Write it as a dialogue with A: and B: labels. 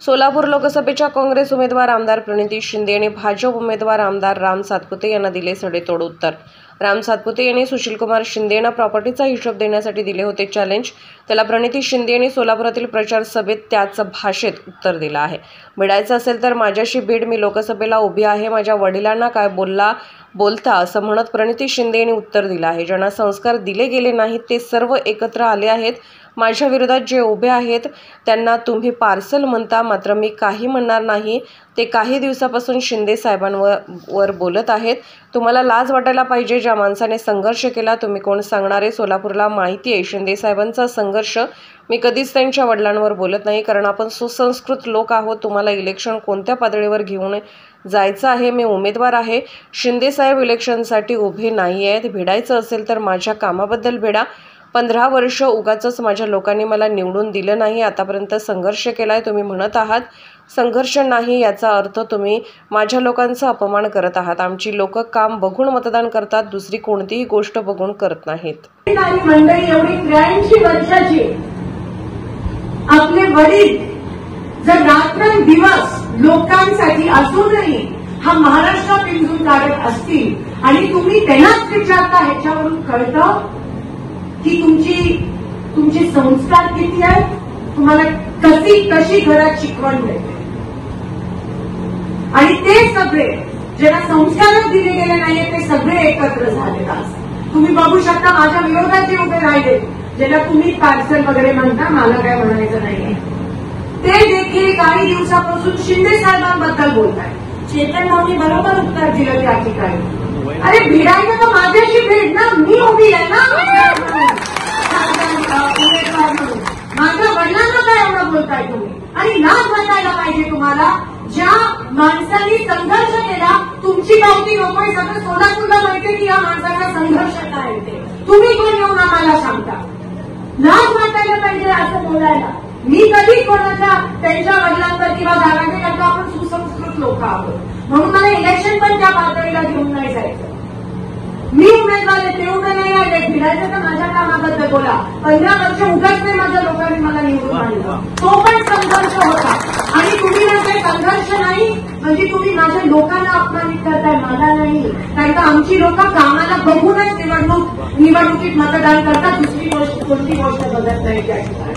A: सोलापूर लोकसभेच्या काँग्रेस उमेदवार आमदार प्रणिती शिंदे आणि भाजप उमेदवार आमदार राम सातपुते यांना दिले सडेतोड उत्तर। राम सातपुते यांनी सुशीलकुमार शिंदे यांना प्रॉपर्टीचा हिशोब देण्यासाठी दिले होते चॅलेंज। त्याला प्रणिती शिंदे यांनी सोलापुरातील प्रचार सभेत त्याच भाषेत उत्तर दिलं आहे। भिडायचं असेल तर माझ्याशी भीड, मी लोकसभेला उभी आहे, माझ्या वडिलांना काय बोलता असं म्हणत प्रणिती शिंदे यांनी उत्तर दिलं आहे। ज्यांना संस्कार दिले गेले नाहीत ते सर्व एकत्र आले आहेत। माझ्या विरोधात जे उभे आहेत त्यांना तुम्ही पार्सल म्हणता, मात्र मी काही म्हणणार नाही। ते काही दिवसापासून शिंदे साहेबांवर बोलत आहेत। तुम्हाला लाज वाटायला पाहिजे, ज्या माणसाने संघर्ष केला। तुम्ही कोण सांगणारे? सोलापूरला माहिती आहे शिंदे साहेबांचा संघर्ष। मी कधीच त्यांच्या वडिलांवर बोलत नाही, कारण आपण सुसंस्कृत लोक आहोत। तुम्हाला इलेक्शन कोणत्या पातळीवर घेऊन जायचं आहे? मी उमेदवार आहे, शिंदे साहेब इलेक्शनसाठी उभे नाही आहेत। भिडायचं असेल तर माझ्या कामाबद्दल भिडा। 15 वर्ष उगाचच माझ्या लोकांनी मला निवडून दिलं नाही, आतापर्यंत संघर्ष केलाय। तुम्ही म्हणत आहात संघर्ष नाही, याचा अर्थ तुम्ही माझ्या लोकांचा अपमान करत आहात। आमची लोक काम बघून मतदान करतात, दुसरी कोणतीही गोष्ट बघून करत नाहीत।
B: मंडळी एवढी 83 वर्षाची आपले वडील जर रात्रंदिवस लोकांसाठी असूनही हा महाराष्ट्र पिंजून काढत असतील आणि तुम्ही त्यांनाच विचारता, ह्याच्यावरून कळतं की तुमचे संस्कार किती आहेत, तुम्हाला कशी घरात शिकवण मिळते। आणि ते सगळे ज्यांना संस्कारच दिले गेले नाहीये ते सगळे एकत्र झालेले असतात। तुम्ही बघू शकता माझ्या विरोधात जे उभे राहिले, ज्याला तुम्ही पार्सल वगैरे म्हणता, मला काय म्हणायचं नाहीये, ते देखील काही दिवसापासून शिंदे साहेबांबद्दल बोलत आहेत। चेतन भाऊनी बरोबर उत्तर दिलं त्या ठिकाणी। अरे भिडायचं तर माझ्याशी भेट ना, मी उभी आहे ना उमेदवार म्हणून। माझ्या वडिलांना काय एवढं बोलताय तुम्ही? आणि लाज वाटायला पाहिजे तुम्हाला, ज्या माणसांनी संघर्ष केला। तुमची पावती नकोय, सगळं सोलापूरला माहिती की या माणसाचा संघर्ष काय ते, तुम्ही कोण येऊन आम्हाला सांगता? लाज वाटायला पाहिजे असं बोलायला। मी कधी कोणाच्या त्यांच्या वडिलांवर किंवा दादाने करता, आपण सुसंस्कृत लोक आहोत, म्हणून मला इलेक्शन पण त्या पातळीला घेऊन नाही जायचं। मी उमेदवार आहे, ते उभे नाही आले। भिडायचं तर माझ्या कामाबद्दल बोला। 15 वर्ष उगाच नाही माझ्या लोकांनी मला निवडून आणलं, तो पण संघर्ष होता। आणि तुम्ही म्हणताय संघर्ष नाही म्हणजे तुम्ही माझ्या लोकांना अपमानित करताय, मला नाही। कारण का आमची लोक कामाला बघूनच निवडणुकीत मतदान करतात, दुसरी कोणती गोष्ट बघत नाही त्या ठिकाणी।